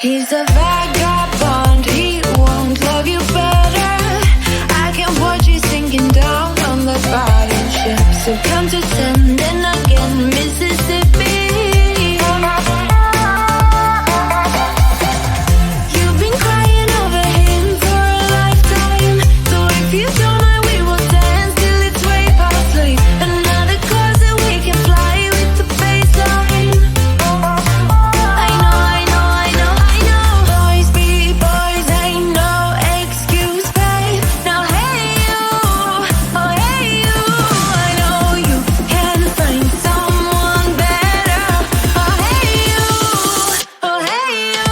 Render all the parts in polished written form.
He's a vagabond, he won't love you better. I can watch you sinking down on the bottom ship. So come to send and again, Mississippi. You've been crying over him for a lifetime. So if you don't mind, we will dance till it's way past sleep. Another cause that we can fly with the baseline. I know. Boys be boys, ain't no excuse, babe. Now hey you, oh hey you. I know you can find someone better. Oh hey you, oh hey you.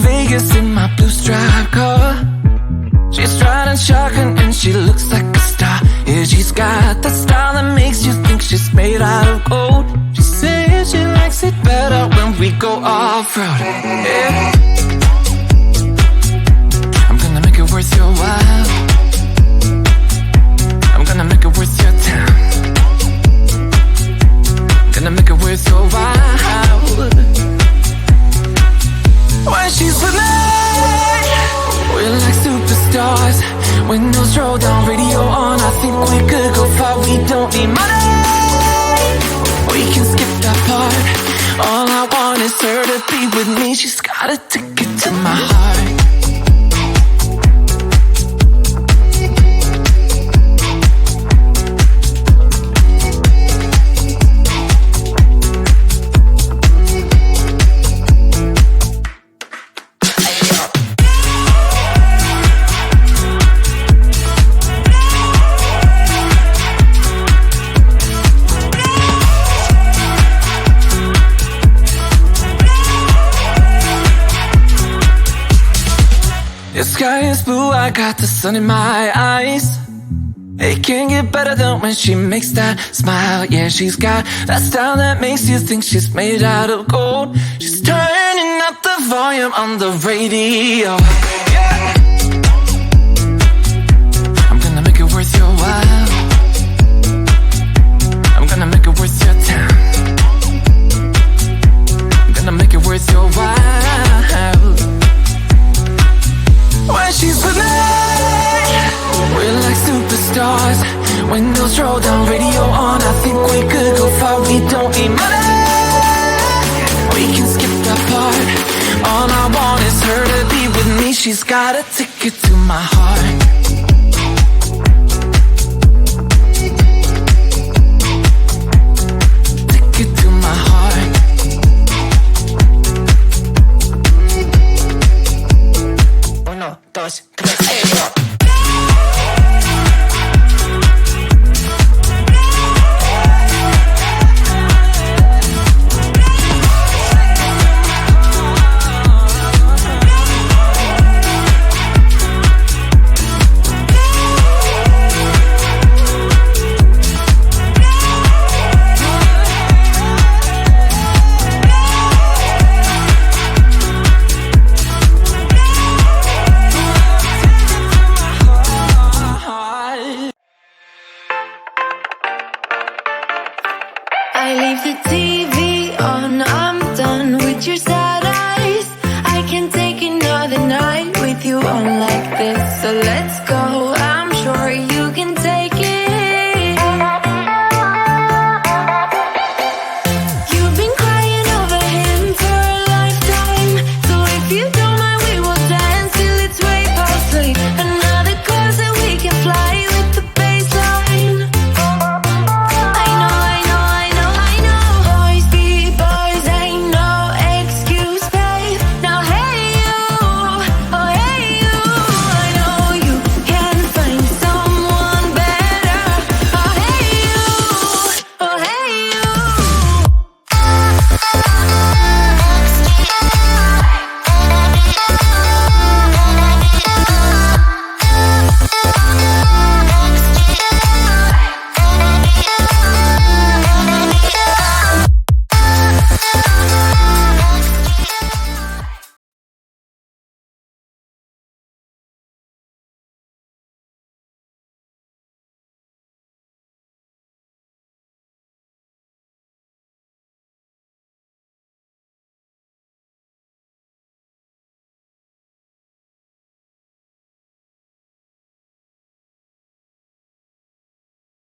Vegas in my blue stripe car. She's riding shotgun and she looks like a star. Yeah, she's got that style that makes you think she's made out of gold. She says she likes it better when we go off-road. Yeah. I'm gonna make it worth your while. I'm gonna make it worth your time. Gonna make it worth your while. When she's with me, we're like superstars. Windows roll down, radio on. I think we could go far. We don't need money. We can skip that part. All I want is her to be with me. She's got a ticket to my heart. The sky is blue, I got the sun in my eyes. It can't get better than when she makes that smile. Yeah, she's got that style that makes you think she's made out of gold. She's turning up the volume on the radio. Yeah. I'm gonna make it worth your while. I'm gonna make it worth your time. I'm gonna make it worth your while. When she's with me, we're like superstars. Windows roll down, radio on. I think we could go far. We don't need money. We can skip that part. All I want is her to be with me. She's got a ticket to my heart.